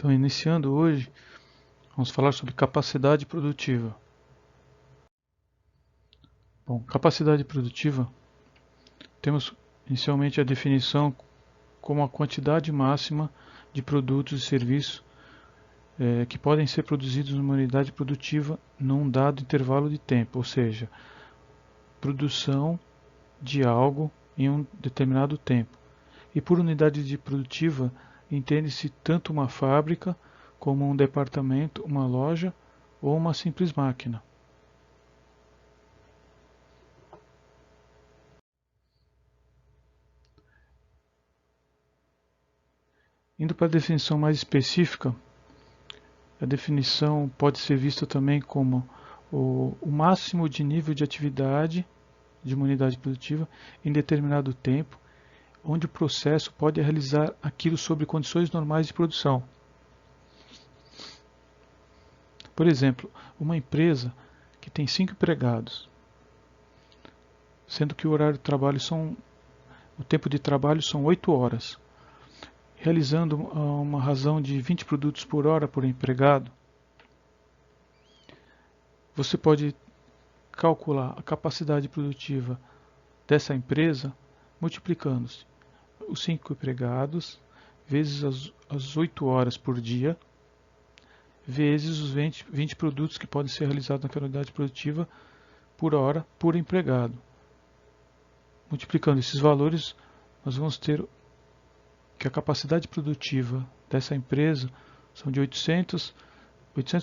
Então, iniciando hoje, vamos falar sobre capacidade produtiva. Bom, capacidade produtiva, temos inicialmente a definição como a quantidade máxima de produtos e serviços que podem ser produzidos numa unidade produtiva num dado intervalo de tempo, ou seja, produção de algo em um determinado tempo. E por unidade de produtiva, entende-se tanto uma fábrica como um departamento, uma loja ou uma simples máquina. Indo para a definição mais específica, a definição pode ser vista também como o máximo de nível de atividade de uma unidade produtiva em determinado tempo, onde o processo pode realizar aquilo sob condições normais de produção. Por exemplo, uma empresa que tem 5 empregados, sendo que o horário de trabalho o tempo de trabalho são 8 horas, realizando uma razão de 20 produtos por hora por empregado, você pode calcular a capacidade produtiva dessa empresa multiplicando-se os 5 empregados vezes as 8 horas por dia, vezes os 20 produtos que podem ser realizados naquela unidade produtiva por hora por empregado. Multiplicando esses valores, nós vamos ter que a capacidade produtiva dessa empresa são de 800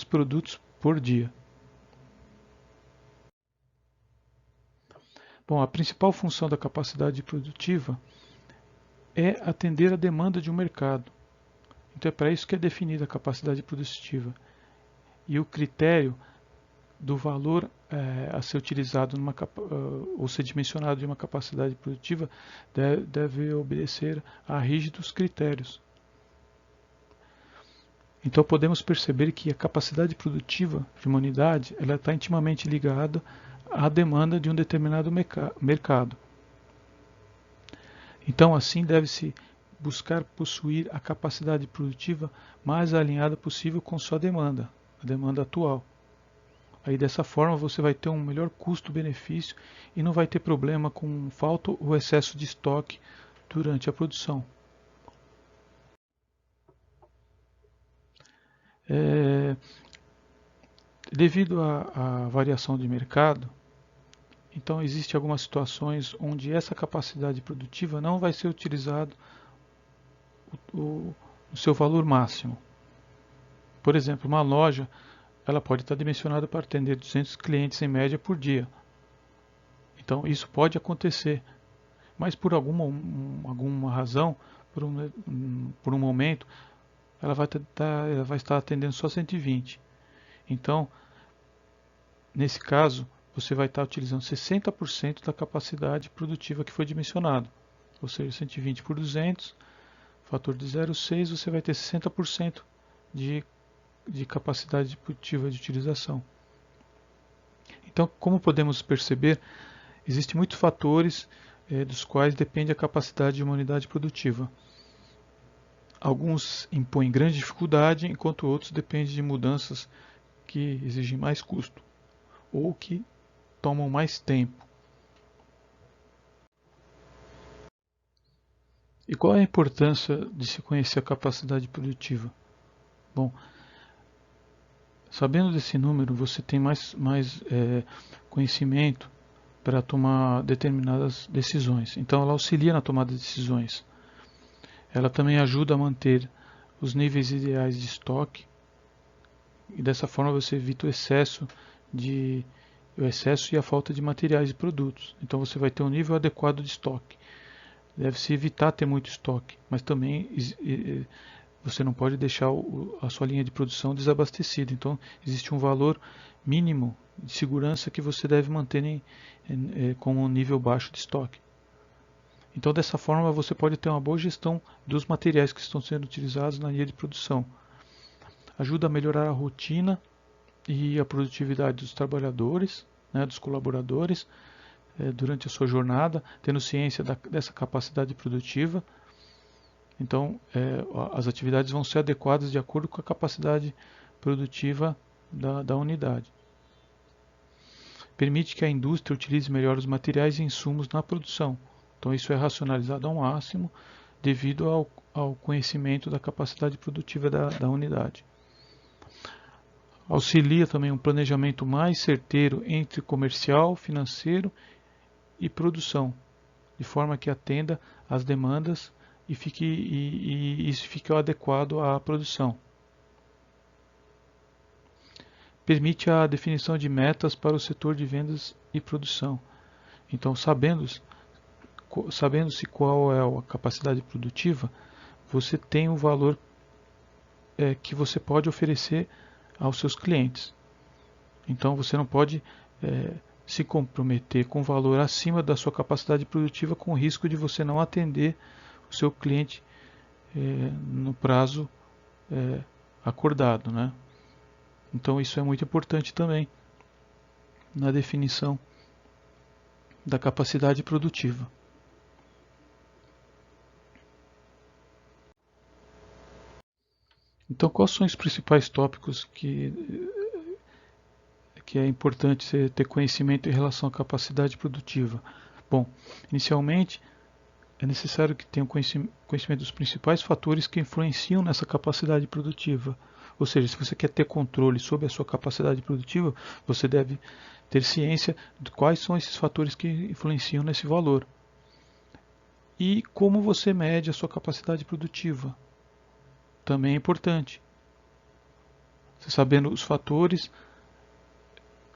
produtos por dia. Bom, a principal função da capacidade produtiva é atender a demanda de um mercado. Então é para isso que é definida a capacidade produtiva. E o critério do valor a ser utilizado ou ser dimensionado de uma capacidade produtiva deve obedecer a rígidos critérios. Então podemos perceber que a capacidade produtiva de uma unidade está intimamente ligada à demanda de um determinado mercado. Então assim deve-se buscar possuir a capacidade produtiva mais alinhada possível com sua demanda, a demanda atual. Aí dessa forma você vai ter um melhor custo-benefício e não vai ter problema com falta ou excesso de estoque durante a produção. Devido à variação de mercado, então existem algumas situações onde essa capacidade produtiva não vai ser utilizada o seu valor máximo. Por exemplo, uma loja ela pode estar dimensionada para atender 200 clientes em média por dia. Então isso pode acontecer, mas por alguma razão, por um momento, ela vai estar atendendo só 120. Então, nesse caso, você vai estar utilizando 60% da capacidade produtiva que foi dimensionado. Ou seja, 120 por 200, fator de 0,6, você vai ter 60% de capacidade produtiva de utilização. Então, como podemos perceber, existem muitos fatores dos quais depende a capacidade de uma unidade produtiva. Alguns impõem grande dificuldade, enquanto outros dependem de mudanças que exigem mais custo ou que tomam mais tempo. E qual é a importância de se conhecer a capacidade produtiva? Bom, sabendo desse número, você tem mais conhecimento para tomar determinadas decisões. Então, ela auxilia na tomada de decisões. Ela também ajuda a manter os níveis ideais de estoque e dessa forma você evita o excesso e a falta de materiais e produtos. Então, você vai ter um nível adequado de estoque. Deve-se evitar ter muito estoque, mas também você não pode deixar a sua linha de produção desabastecida. Então, existe um valor mínimo de segurança que você deve manter com um nível baixo de estoque. Então, dessa forma, você pode ter uma boa gestão dos materiais que estão sendo utilizados na linha de produção. Ajuda a melhorar a rotina e a produtividade dos trabalhadores, dos colaboradores, durante a sua jornada, tendo ciência dessa capacidade produtiva. Então, as atividades vão ser adequadas de acordo com a capacidade produtiva da unidade. Permite que a indústria utilize melhor os materiais e insumos na produção. Então, isso é racionalizado ao máximo devido ao conhecimento da capacidade produtiva da unidade. Auxilia também um planejamento mais certeiro entre comercial, financeiro e produção, de forma que atenda às demandas e isso fique adequado à produção. Permite a definição de metas para o setor de vendas e produção. Então, sabendo-se qual é a capacidade produtiva, você tem o valor que você pode oferecer aos seus clientes. Então, você não pode se comprometer com valor acima da sua capacidade produtiva, com o risco de você não atender o seu cliente no prazo acordado, né? Então isso é muito importante também na definição da capacidade produtiva. Então, quais são os principais tópicos que é importante você ter conhecimento em relação à capacidade produtiva? Bom, inicialmente é necessário que tenha conhecimento dos principais fatores que influenciam nessa capacidade produtiva. Ou seja, se você quer ter controle sobre a sua capacidade produtiva, você deve ter ciência de quais são esses fatores que influenciam nesse valor. E como você mede a sua capacidade produtiva. Também é importante. Você sabendo os fatores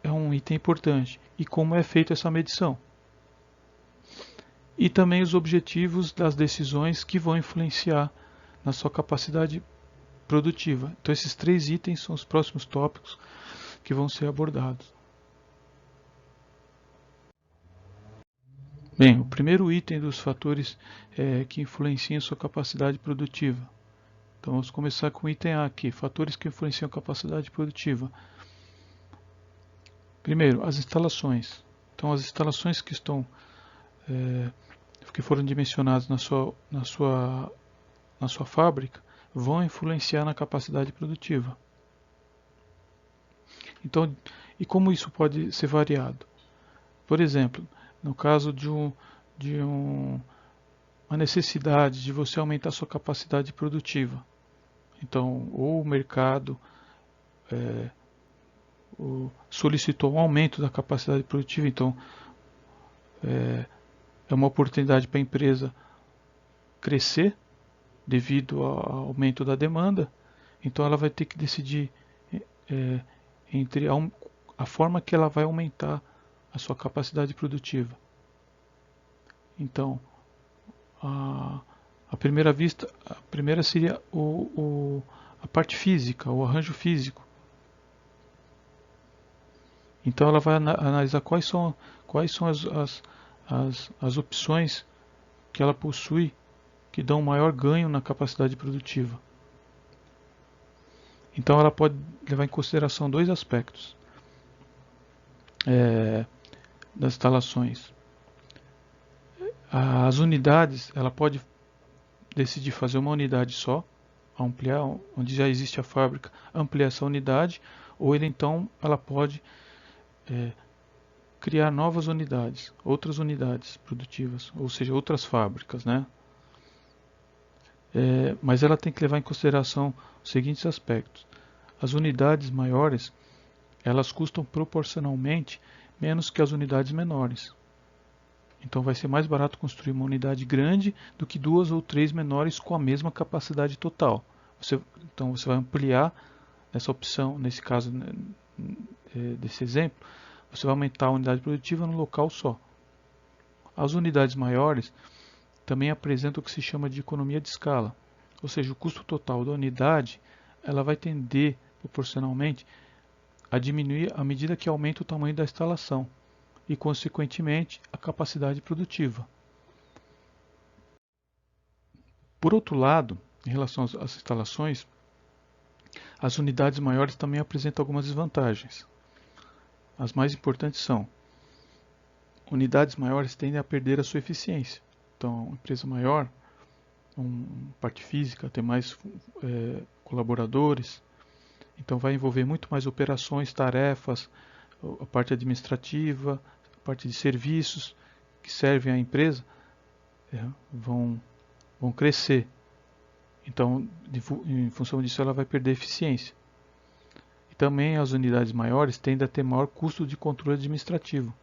é um item importante. E como é feita essa medição. E também os objetivos das decisões que vão influenciar na sua capacidade produtiva. Então esses 3 itens são os próximos tópicos que vão ser abordados. Bem, o primeiro item dos fatores que influenciam a sua capacidade produtiva. Então vamos começar com o item A aqui, fatores que influenciam a capacidade produtiva. Primeiro, as instalações. Então as instalações que foram dimensionadas na sua fábrica vão influenciar na capacidade produtiva. Então, e como isso pode ser variado? Por exemplo, no caso de uma necessidade de você aumentar a sua capacidade produtiva. Então, ou o mercado solicitou um aumento da capacidade produtiva, então é uma oportunidade para a empresa crescer devido ao aumento da demanda, então ela vai ter que decidir entre a forma que ela vai aumentar a sua capacidade produtiva. Então, à primeira vista, a primeira seria a parte física, o arranjo físico. Então ela vai analisar quais são as opções que ela possui que dão maior ganho na capacidade produtiva. Então ela pode levar em consideração 2 aspectos das instalações. As unidades, ela pode decidir fazer uma unidade só, ampliar, onde já existe a fábrica, ampliar essa unidade, ou então ela pode criar novas unidades, outras unidades produtivas, ou seja, outras fábricas, né? Mas ela tem que levar em consideração os seguintes aspectos. As unidades maiores, elas custam proporcionalmente menos que as unidades menores. Então vai ser mais barato construir uma unidade grande do que 2 ou 3 menores com a mesma capacidade total. Então você vai ampliar essa opção, nesse caso, desse exemplo, você vai aumentar a unidade produtiva no local só. As unidades maiores também apresentam o que se chama de economia de escala, ou seja, o custo total da unidade ela vai tender proporcionalmente a diminuir à medida que aumenta o tamanho da instalação e, consequentemente, a capacidade produtiva. Por outro lado, em relação às instalações, as unidades maiores também apresentam algumas desvantagens. As mais importantes são: unidades maiores tendem a perder a sua eficiência. Então, uma empresa maior, parte física, ter mais colaboradores. Então vai envolver muito mais operações, tarefas, a parte administrativa, a parte de serviços que servem à empresa vão crescer. Então, em função disso, ela vai perder eficiência. E também as unidades maiores tendem a ter maior custo de controle administrativo.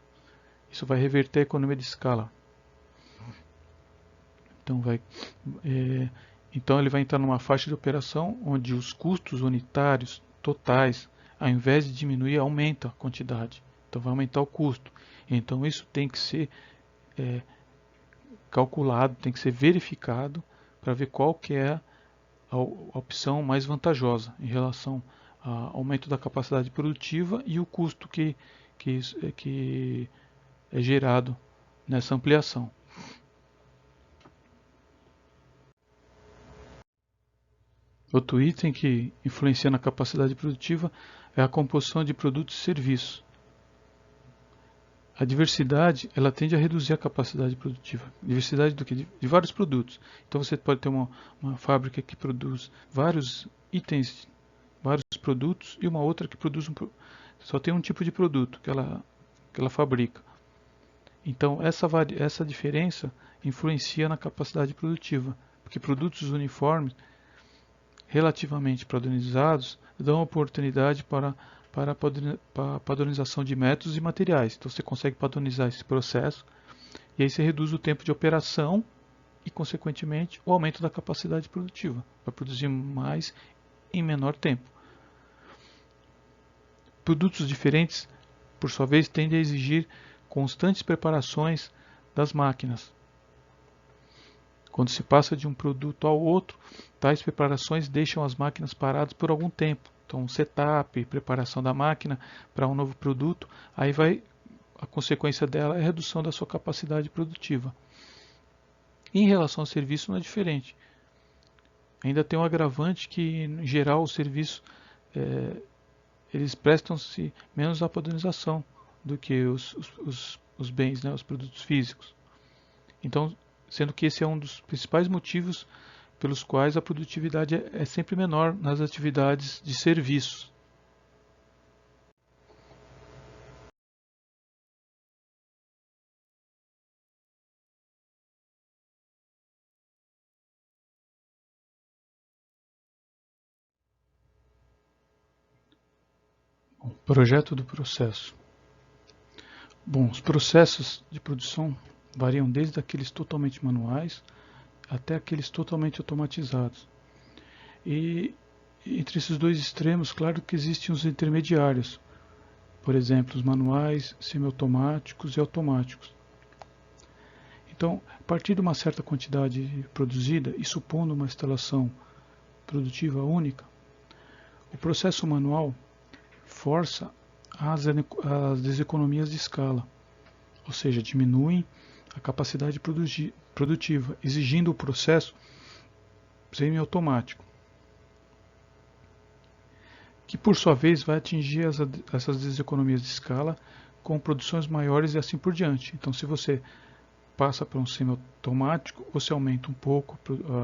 Isso vai reverter a economia de escala. Então ele vai entrar numa faixa de operação onde os custos unitários totais, ao invés de diminuir, aumenta a quantidade. Então vai aumentar o custo. Então isso tem que ser calculado, tem que ser verificado para ver qual que é a opção mais vantajosa em relação ao aumento da capacidade produtiva e o custo que é gerado nessa ampliação. Outro item que influencia na capacidade produtiva é a composição de produtos e serviços. A diversidade, ela tende a reduzir a capacidade produtiva. Diversidade do que? De vários produtos. Então você pode ter uma fábrica que produz vários itens, vários produtos, e uma outra que produz só tem um tipo de produto que ela fabrica. Então essa diferença influencia na capacidade produtiva, porque produtos uniformes relativamente padronizados dão oportunidade para a padronização de métodos e materiais. Então você consegue padronizar esse processo e aí você reduz o tempo de operação e, consequentemente, o aumento da capacidade produtiva. Vai produzir mais em menor tempo. Produtos diferentes, por sua vez, tendem a exigir constantes preparações das máquinas. Quando se passa de um produto ao outro, tais preparações deixam as máquinas paradas por algum tempo. Então, setup, preparação da máquina para um novo produto, aí a consequência dela é a redução da sua capacidade produtiva. Em relação ao serviço, não é diferente. Ainda tem um agravante que, em geral, os serviços eles prestam-se menos à padronização do que os bens, né, os produtos físicos. Então, sendo que esse é um dos principais motivos pelos quais a produtividade é sempre menor nas atividades de serviços. Bom, projeto do processo. Bom, os processos de produção variam desde aqueles totalmente manuais até aqueles totalmente automatizados. E entre esses dois extremos, claro que existem os intermediários, por exemplo, os manuais, semiautomáticos e automáticos. Então, a partir de uma certa quantidade produzida e supondo uma instalação produtiva única, o processo manual força as deseconomias de escala, ou seja, diminuem a capacidade produtiva, exigindo o processo semiautomático, que por sua vez vai atingir essas deseconomias de escala com produções maiores e assim por diante. Então, se você passa para um semiautomático, você aumenta um pouco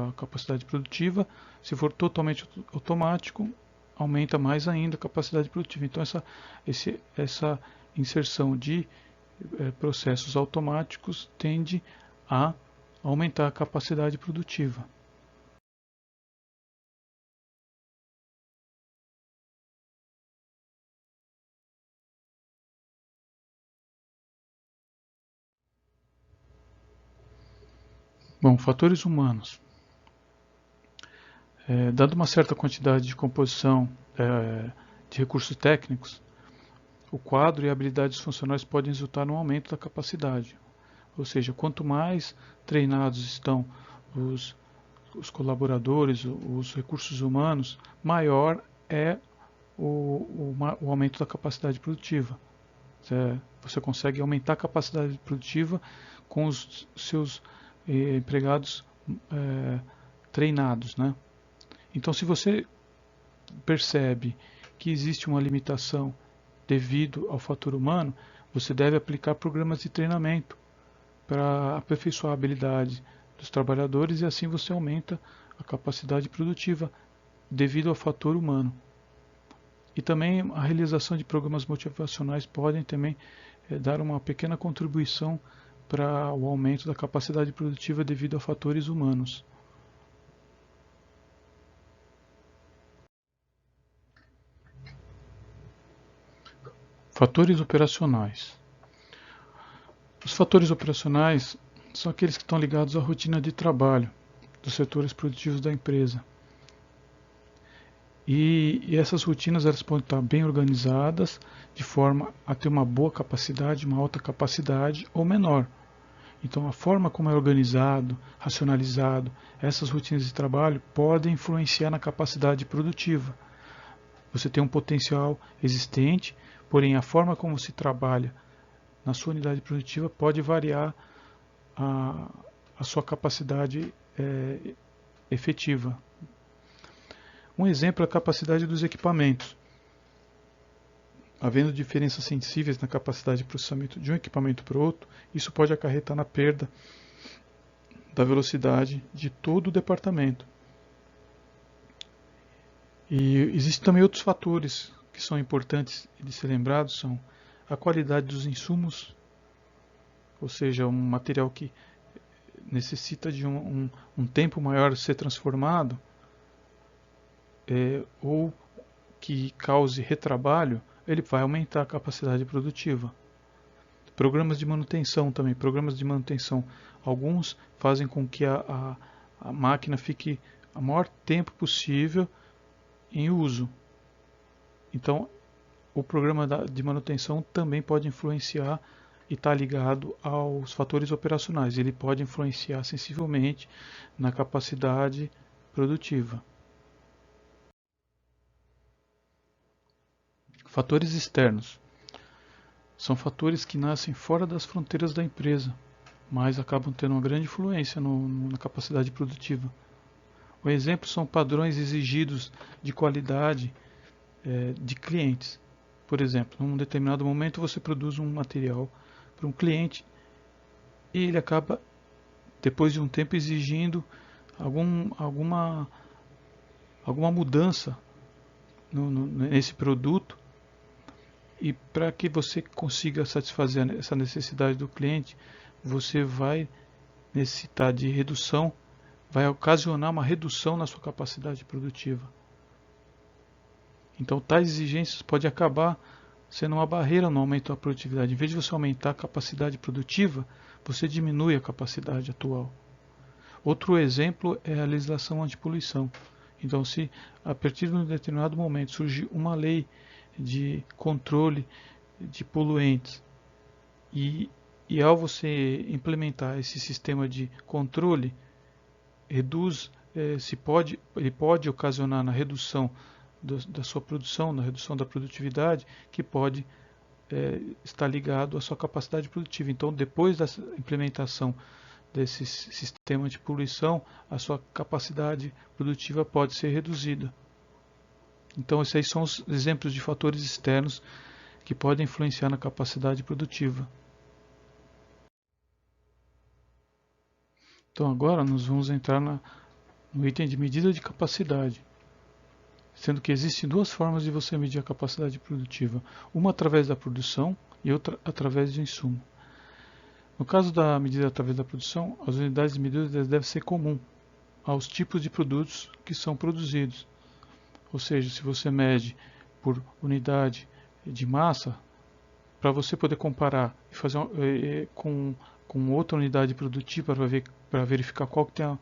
a capacidade produtiva. Se for totalmente automático, aumenta mais ainda a capacidade produtiva. Então, essa inserção de processos automáticos tende a aumentar a capacidade produtiva. Bom, fatores humanos. Dado uma certa quantidade de composição de recursos técnicos, o quadro e habilidades funcionais podem resultar num aumento da capacidade. Ou seja, quanto mais treinados estão os colaboradores, os recursos humanos, maior é o aumento da capacidade produtiva. Você consegue aumentar a capacidade produtiva com os seus empregados treinados, né? Então, se você percebe que existe uma limitação devido ao fator humano, você deve aplicar programas de treinamento para aperfeiçoar a habilidade dos trabalhadores e assim você aumenta a capacidade produtiva devido ao fator humano. E também a realização de programas motivacionais podem também dar uma pequena contribuição para o aumento da capacidade produtiva devido a fatores humanos. Fatores operacionais. Os fatores operacionais são aqueles que estão ligados à rotina de trabalho dos setores produtivos da empresa. E essas rotinas elas podem estar bem organizadas, de forma a ter uma boa capacidade, uma alta capacidade ou menor. Então, a forma como é organizado, racionalizado, essas rotinas de trabalho podem influenciar na capacidade produtiva. Você tem um potencial existente, porém a forma como se trabalha na sua unidade produtiva pode variar a sua capacidade efetiva. Um exemplo é a capacidade dos equipamentos. Havendo diferenças sensíveis na capacidade de processamento de um equipamento para o outro, isso pode acarretar na perda da velocidade de todo o departamento. E existem também outros fatores que são importantes de ser lembrados, são a qualidade dos insumos, ou seja, um material que necessita de um tempo maior de ser transformado, ou que cause retrabalho, ele vai aumentar a capacidade produtiva. Programas de manutenção também, programas de manutenção. Alguns fazem com que a máquina fique o maior tempo possível em uso. Então, o programa de manutenção também pode influenciar e está ligado aos fatores operacionais. Ele pode influenciar sensivelmente na capacidade produtiva. Fatores externos. São fatores que nascem fora das fronteiras da empresa, mas acabam tendo uma grande influência na capacidade produtiva. O exemplo são padrões exigidos de qualidade de clientes. Por exemplo, num determinado momento você produz um material para um cliente e ele acaba, depois de um tempo, exigindo alguma mudança nesse produto. E para que você consiga satisfazer essa necessidade do cliente, você vai necessitar de redução, vai ocasionar uma redução na sua capacidade produtiva. Então, tais exigências podem acabar sendo uma barreira no aumento da produtividade. Em vez de você aumentar a capacidade produtiva, você diminui a capacidade atual. Outro exemplo é a legislação antipoluição. Então, se a partir de um determinado momento surge uma lei de controle de poluentes e ao você implementar esse sistema de controle, ele pode ocasionar na redução da sua produção, na redução da produtividade, que pode estar ligado à sua capacidade produtiva. Então, depois da implementação desse sistema de poluição, a sua capacidade produtiva pode ser reduzida. Então, esses aí são os exemplos de fatores externos que podem influenciar na capacidade produtiva. Então, agora nós vamos entrar no item de medida de capacidade, sendo que existem duas formas de você medir a capacidade produtiva, uma através da produção e outra através do insumo. No caso da medida através da produção, as unidades de medida devem ser comuns aos tipos de produtos que são produzidos. Ou seja, se você mede por unidade de massa, para você poder comparar e fazer com outra unidade produtiva para verificar qual que tem a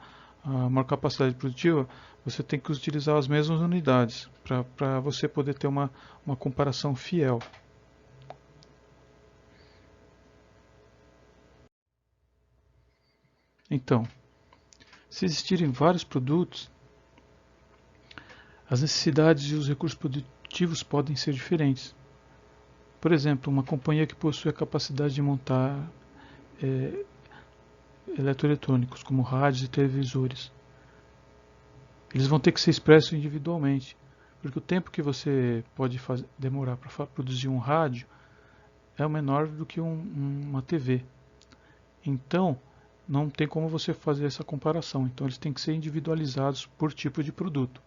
maior capacidade produtiva, você tem que utilizar as mesmas unidades para você poder ter uma comparação fiel. Então, se existirem vários produtos, as necessidades e os recursos produtivos podem ser diferentes. Por exemplo, uma companhia que possui a capacidade de montar eletroeletrônicos, como rádios e televisores, eles vão ter que ser expressos individualmente, porque o tempo que você pode demorar para produzir um rádio é menor do que uma TV. Então, não tem como você fazer essa comparação. Então eles têm que ser individualizados por tipo de produto.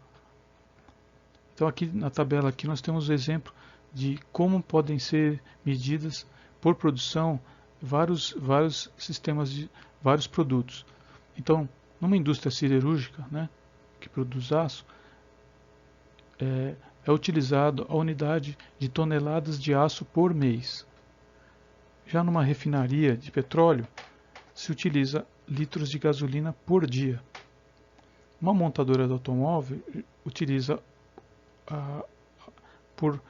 Então aqui na tabela aqui nós temos o exemplo de como podem ser medidas por produção vários sistemas de vários produtos. Então, numa indústria siderúrgica, né, que produz aço, é utilizado a unidade de toneladas de aço por mês. Já numa refinaria de petróleo, se utiliza litros de gasolina por dia. Uma montadora de automóvel utiliza por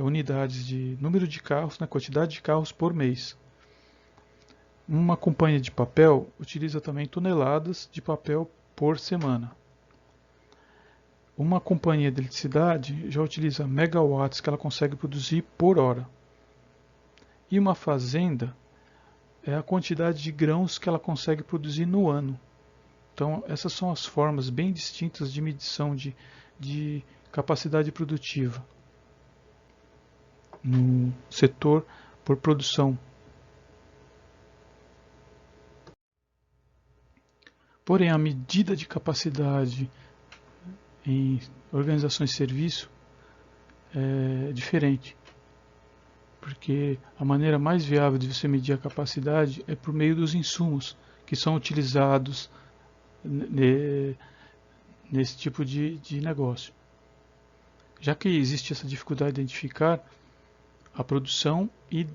unidades de número de carros, na quantidade de carros por mês. Uma companhia de papel utiliza também toneladas de papel por semana. Uma companhia de eletricidade já utiliza megawatts que ela consegue produzir por hora. E uma fazenda é a quantidade de grãos que ela consegue produzir no ano. Então, essas são as formas bem distintas de medição de capacidade produtiva no setor por produção. Porém, a medida de capacidade em organizações de serviço é diferente, porque a maneira mais viável de você medir a capacidade é por meio dos insumos que são utilizados nesse tipo de negócio. Já que existe essa dificuldade de identificar a produção e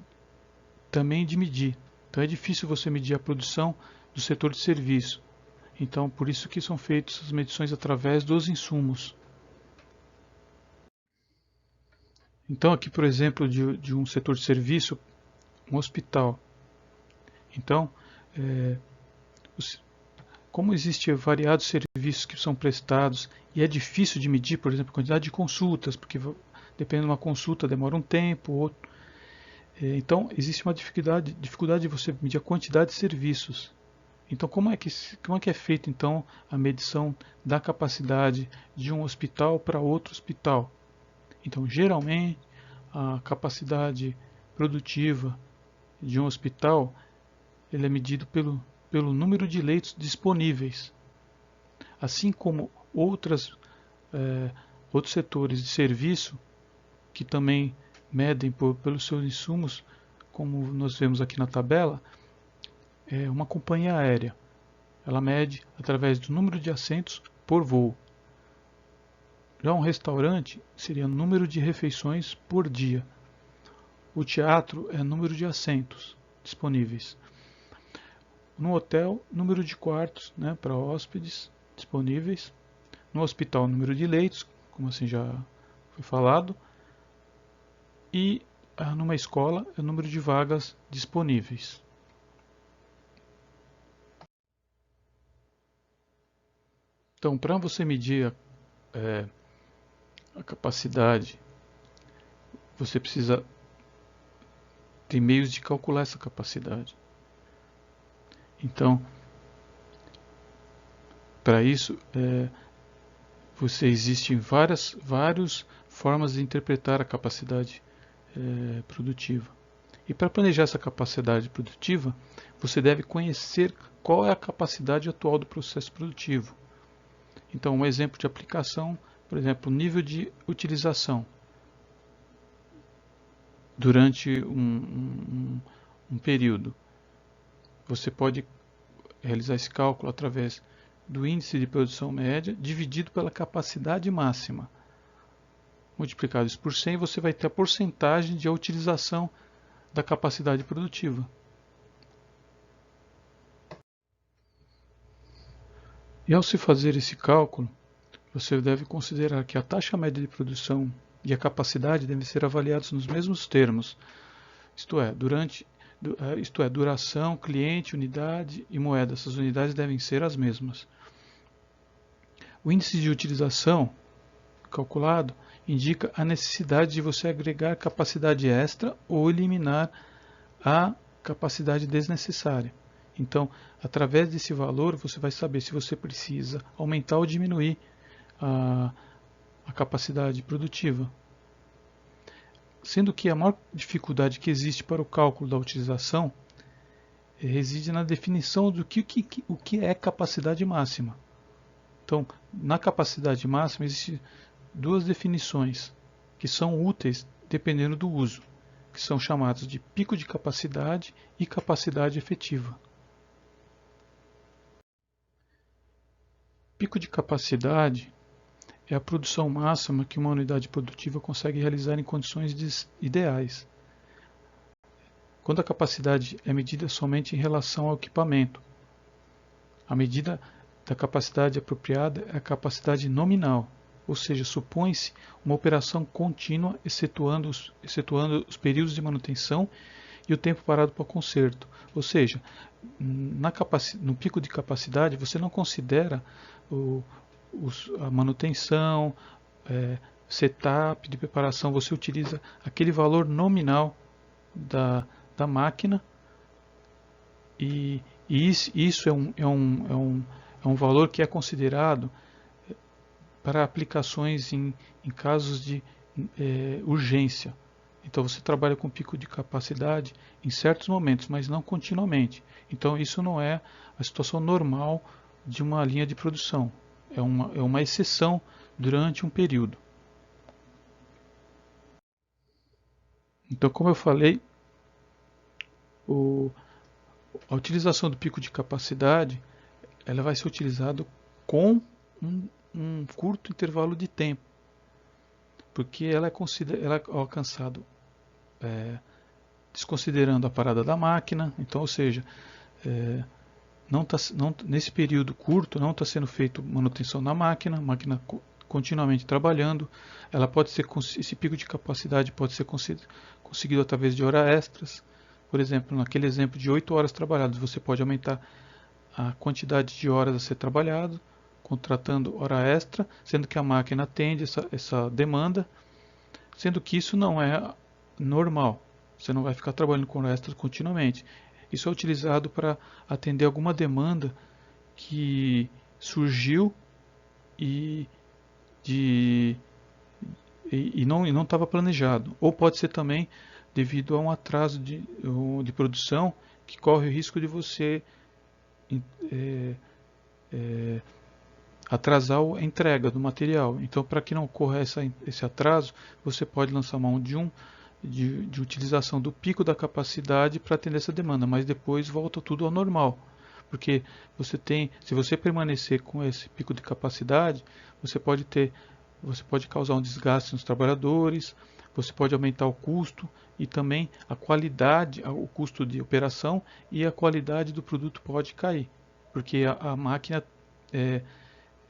também de medir. Então é difícil você medir a produção do setor de serviço. Então, por isso que são feitas as medições através dos insumos. Então, aqui, por exemplo, de um setor de serviço, um hospital. Então, como existem variados serviços que são prestados e é difícil de medir, por exemplo, a quantidade de consultas, porque dependendo de uma consulta demora um tempo, outro. Então, existe uma dificuldade de você medir a quantidade de serviços. Então, como é que é feita então a medição da capacidade de um hospital para outro hospital? Então, geralmente, a capacidade produtiva de um hospital ele é medido pelo número de leitos disponíveis, assim como outros setores de serviço que também medem pelos seus insumos, como nós vemos aqui na tabela. Uma companhia aérea, ela mede através do número de assentos por voo. Já um restaurante seria o número de refeições por dia. O teatro é o número de assentos disponíveis. No hotel, número de quartos, né, para hóspedes disponíveis. No hospital, número de leitos, como assim já foi falado. E numa escola, é o número de vagas disponíveis. Então, para você medir a capacidade, você precisa ter meios de calcular essa capacidade. Então, para isso, existem várias formas de interpretar a capacidade produtiva. E para planejar essa capacidade produtiva, você deve conhecer qual é a capacidade atual do processo produtivo. Então, um exemplo de aplicação, por exemplo, o nível de utilização durante um período. Você pode realizar esse cálculo através do índice de produção média dividido pela capacidade máxima. Multiplicado isso por 100, você vai ter a porcentagem de utilização da capacidade produtiva. E ao se fazer esse cálculo, você deve considerar que a taxa média de produção e a capacidade devem ser avaliados nos mesmos termos, isto é, duração, cliente, unidade e moeda. Essas unidades devem ser as mesmas. O índice de utilização calculado indica a necessidade de você agregar capacidade extra ou eliminar a capacidade desnecessária. Então, através desse valor, você vai saber se você precisa aumentar ou diminuir a capacidade produtiva. Sendo que a maior dificuldade que existe para o cálculo da utilização reside na definição do o que é capacidade máxima. Então, na capacidade máxima existem duas definições que são úteis dependendo do uso, que são chamados de pico de capacidade e capacidade efetiva. Pico de capacidade é a produção máxima que uma unidade produtiva consegue realizar em condições ideais, quando a capacidade é medida somente em relação ao equipamento. A medida da capacidade apropriada é a capacidade nominal, ou seja, supõe-se uma operação contínua, excetuando os períodos de manutenção e o tempo parado para o conserto. Ou seja, no pico de capacidade você não considera a manutenção, setup de preparação, você utiliza aquele valor nominal da máquina, e isso é um valor que é considerado para aplicações em casos de urgência. Então você trabalha com pico de capacidade em certos momentos, mas não continuamente. Então isso não é a situação normal de uma linha de produção. É uma exceção durante um período. Então, como eu falei, a utilização do pico de capacidade ela vai ser utilizada com um curto intervalo de tempo, porque ela é alcançado desconsiderando a parada da máquina. Então, ou seja, nesse período curto não está sendo feito manutenção na máquina, a máquina continuamente trabalhando. Esse pico de capacidade pode ser conseguido através de horas extras. Por exemplo, naquele exemplo de 8 horas trabalhadas, você pode aumentar a quantidade de horas a ser trabalhado, contratando hora extra, sendo que a máquina atende essa demanda, sendo que isso não é normal. Você não vai ficar trabalhando com hora extra continuamente. Isso é utilizado para atender alguma demanda que surgiu e não estava planejado. Ou pode ser também devido a um atraso de produção que corre o risco de você atrasar a entrega do material. Então, para que não ocorra esse atraso, você pode lançar mão de utilização do pico da capacidade para atender essa demanda, mas depois volta tudo ao normal. Porque se você permanecer com esse pico de capacidade, você pode causar um desgaste nos trabalhadores, você pode aumentar o custo e também a qualidade, o custo de operação, e a qualidade do produto pode cair, porque a máquina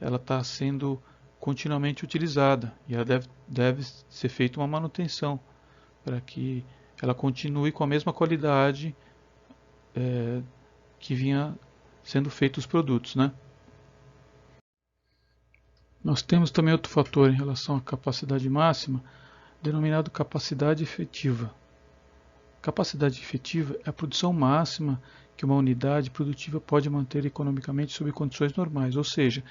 ela está sendo continuamente utilizada e ela deve ser feita uma manutenção para que ela continue com a mesma qualidade que vinha sendo feitos os produtos, né? Nós temos também outro fator em relação à capacidade máxima, denominado capacidade efetiva. Capacidade efetiva é a produção máxima que uma unidade produtiva pode manter economicamente sob condições normais, ou seja,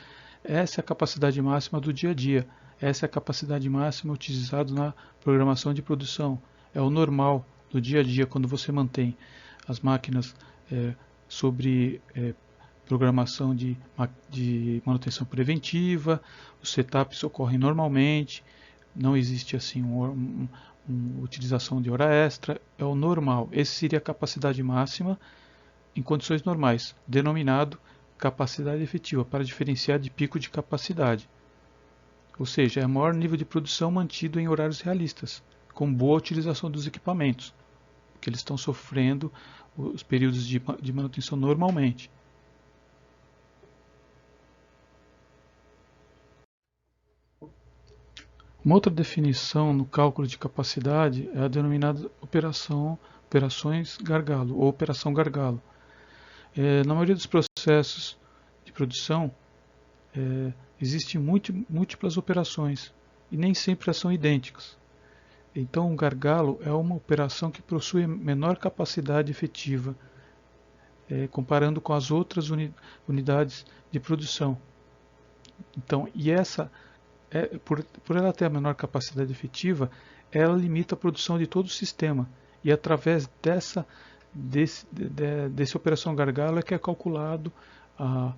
essa é a capacidade máxima do dia a dia, essa é a capacidade máxima utilizada na programação de produção, é o normal do dia a dia quando você mantém as máquinas sobre programação de manutenção preventiva, os setups ocorrem normalmente, não existe assim uma utilização de hora extra, é o normal. Esse seria a capacidade máxima em condições normais, denominado capacidade efetiva, para diferenciar de pico de capacidade. Ou seja, é o maior nível de produção mantido em horários realistas, com boa utilização dos equipamentos, que eles estão sofrendo os períodos de manutenção normalmente. Uma outra definição no cálculo de capacidade é a denominada operações gargalo ou operação gargalo. Na maioria dos processos de produção existem múltiplas operações e nem sempre são idênticas. Então, um gargalo é uma operação que possui menor capacidade efetiva, comparando com as outras unidades de produção. Então, por ela ter a menor capacidade efetiva, ela limita a produção de todo o sistema. E através desse operação gargalo é que é calculado a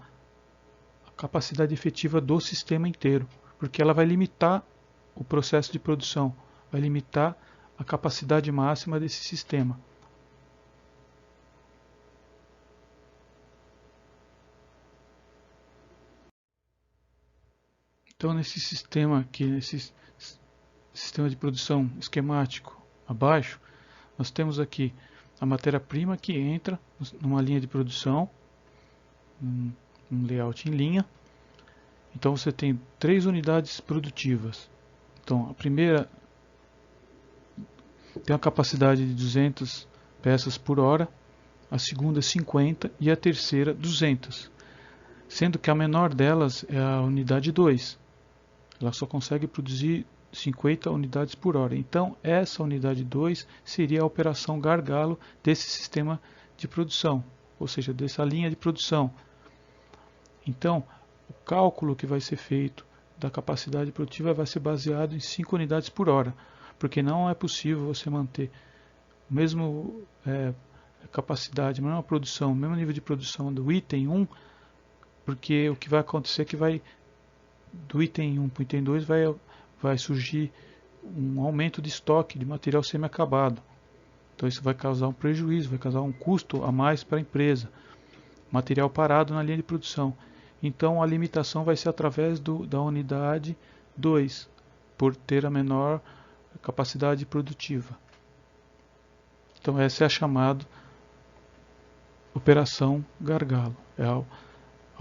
capacidade efetiva do sistema inteiro, porque ela vai limitar o processo de produção, vai limitar a capacidade máxima desse sistema. Então, nesse sistema aqui, nesse sistema de produção esquemático abaixo, nós temos aqui a matéria-prima que entra numa linha de produção, um layout em linha. Então você tem 3 unidades produtivas. Então a primeira tem uma capacidade de 200 peças por hora, a segunda 50 e a terceira 200. Sendo que a menor delas é a unidade 2. Ela só consegue produzir 50 unidades por hora. Então essa unidade 2 seria a operação gargalo desse sistema de produção, ou seja, dessa linha de produção. Então o cálculo que vai ser feito da capacidade produtiva vai ser baseado em 5 unidades por hora, porque não é possível você manter o mesmo capacidade, a mesma produção, o mesmo nível de produção do item 1, porque o que vai acontecer é que do item 1 para o item 2 vai surgir um aumento de estoque de material semi-acabado. Então isso vai causar um prejuízo, vai causar um custo a mais para a empresa. Material parado na linha de produção. Então a limitação vai ser através da unidade 2, por ter a menor capacidade produtiva. Então essa é a chamada operação gargalo, é a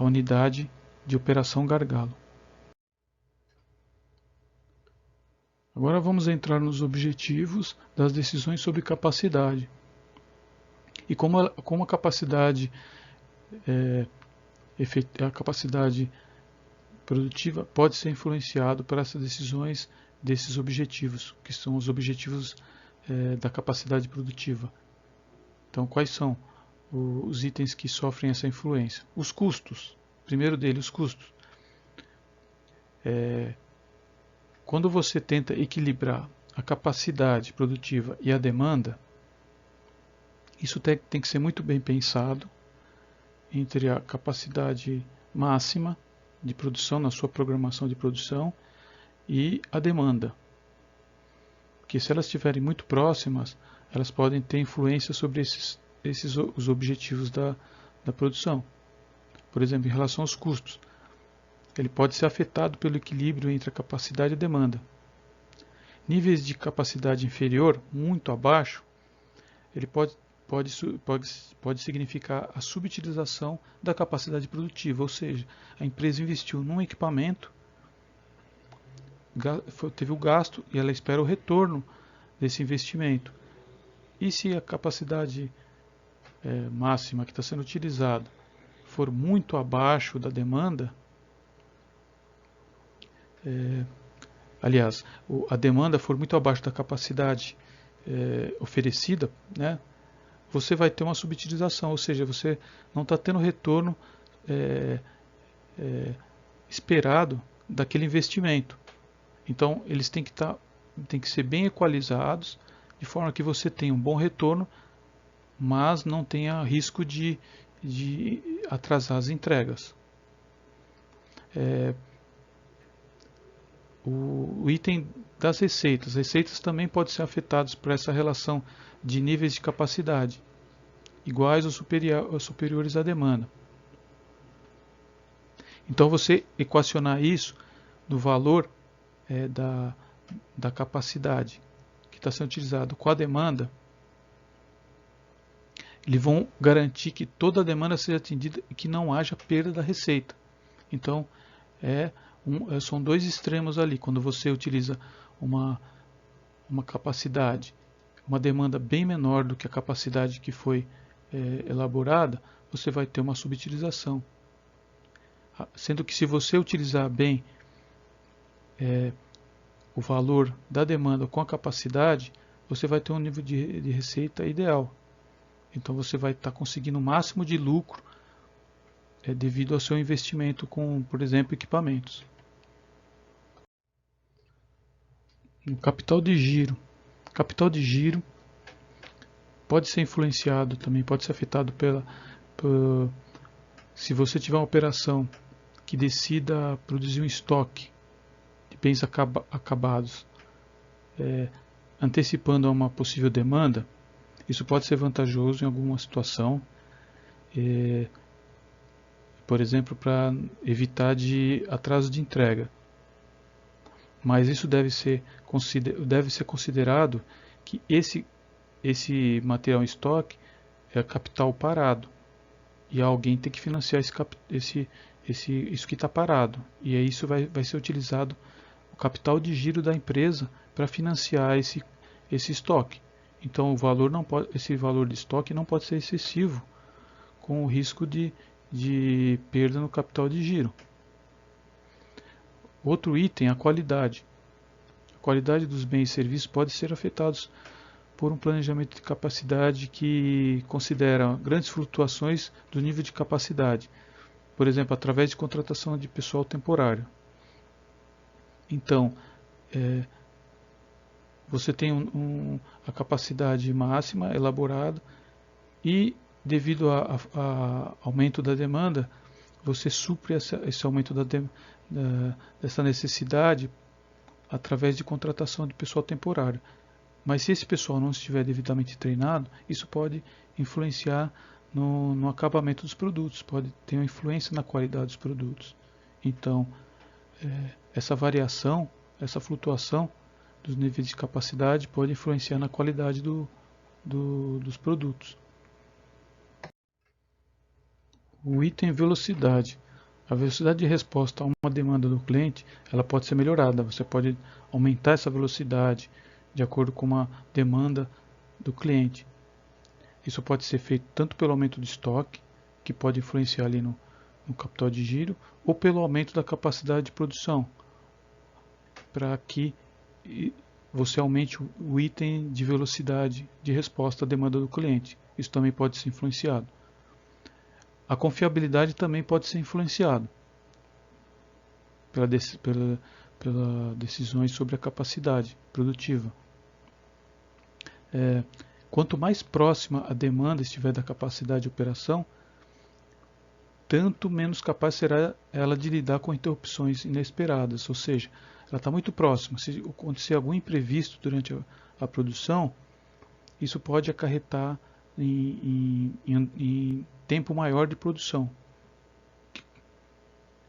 unidade de operação gargalo. Agora vamos entrar nos objetivos das decisões sobre capacidade. E como a capacidade a capacidade produtiva pode ser influenciado por essas decisões desses objetivos, que são os objetivos da capacidade produtiva. Então, quais são os itens que sofrem essa influência? Os custos. Primeiro deles, os custos. Quando você tenta equilibrar a capacidade produtiva e a demanda, isso tem que ser muito bem pensado entre a capacidade máxima de produção, na sua programação de produção, e a demanda. Porque se elas estiverem muito próximas, elas podem ter influência sobre os objetivos da produção. Por exemplo, em relação aos custos, ele pode ser afetado pelo equilíbrio entre a capacidade e a demanda. Níveis de capacidade inferior, muito abaixo, ele pode significar a subutilização da capacidade produtiva, ou seja, a empresa investiu num equipamento, teve o gasto e ela espera o retorno desse investimento. E se a capacidade máxima que está sendo utilizada for muito abaixo da demanda, aliás, a demanda for muito abaixo da capacidade oferecida, né, você vai ter uma subutilização, ou seja, você não está tendo retorno esperado daquele investimento. Então, eles têm que ser bem equalizados, de forma que você tenha um bom retorno, mas não tenha risco de atrasar as entregas. O item das receitas. As receitas também podem ser afetadas por essa relação de níveis de capacidade iguais ou superiores à demanda. Então você equacionar isso do valor da capacidade que está sendo utilizado com a demanda, eles vão garantir que toda a demanda seja atendida e que não haja perda da receita. Então são dois extremos ali. Quando você utiliza uma capacidade, uma demanda bem menor do que a capacidade que foi elaborada, você vai ter uma subutilização. Sendo que se você utilizar bem o valor da demanda com a capacidade, você vai ter um nível de receita ideal. Então você vai estar conseguindo o máximo de lucro devido ao seu investimento com, por exemplo, equipamentos. O capital de giro. Capital de giro pode ser influenciado também, pode ser afetado se você tiver uma operação que decida produzir um estoque de bens acabados, antecipando a uma possível demanda, isso pode ser vantajoso em alguma situação, por exemplo, para evitar de atraso de entrega. Mas isso deve ser considerado que esse material em estoque é capital parado. E alguém tem que financiar isso que está parado. E aí isso vai ser utilizado o capital de giro da empresa para financiar esse estoque. Então esse valor de estoque não pode ser excessivo, com o risco de perda no capital de giro. Outro item, a qualidade. A qualidade dos bens e serviços pode ser afetados por um planejamento de capacidade que considera grandes flutuações do nível de capacidade, por exemplo, através de contratação de pessoal temporário. Então, você tem a capacidade máxima elaborada e, devido a aumento da demanda, você supre esse aumento dessa necessidade através de contratação de pessoal temporário. Mas se esse pessoal não estiver devidamente treinado, isso pode influenciar no acabamento dos produtos, pode ter uma influência na qualidade dos produtos. Então, essa variação, essa flutuação dos níveis de capacidade pode influenciar na qualidade dos produtos. O item velocidade. A velocidade de resposta a uma demanda do cliente, ela pode ser melhorada. Você pode aumentar essa velocidade de acordo com uma demanda do cliente. Isso pode ser feito tanto pelo aumento do estoque, que pode influenciar ali no capital de giro, ou pelo aumento da capacidade de produção, para que você aumente o item de velocidade de resposta à demanda do cliente. Isso também pode ser influenciado. A confiabilidade também pode ser influenciada pelas decisões sobre a capacidade produtiva. Quanto mais próxima a demanda estiver da capacidade de operação, tanto menos capaz será ela de lidar com interrupções inesperadas, ou seja, ela está muito próxima. Se acontecer algum imprevisto durante a produção, isso pode acarretar em tempo maior de produção.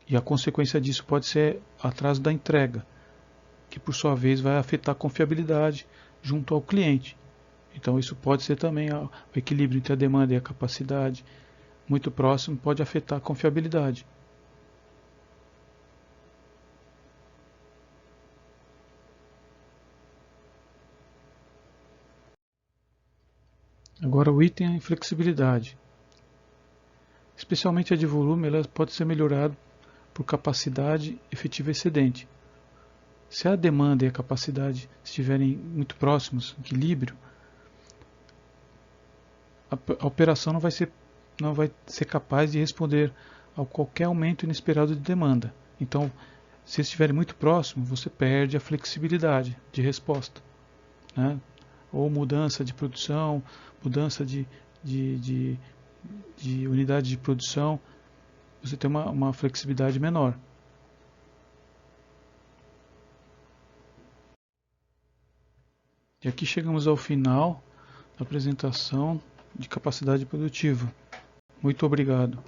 E a consequência disso pode ser atraso da entrega, que por sua vez vai afetar a confiabilidade junto ao cliente. Então isso pode ser também o equilíbrio entre a demanda e a capacidade muito próximo, pode afetar a confiabilidade. Agora o item é flexibilidade. Especialmente a de volume, ela pode ser melhorada por capacidade efetiva excedente. Se a demanda e a capacidade estiverem muito próximos, equilíbrio, a operação não vai ser capaz de responder a qualquer aumento inesperado de demanda. Então, se estiverem muito próximos, você perde a flexibilidade de resposta, né? Ou mudança de produção, mudança de unidade de produção, você tem uma flexibilidade menor. E aqui chegamos ao final da apresentação de capacidade produtiva. Muito obrigado.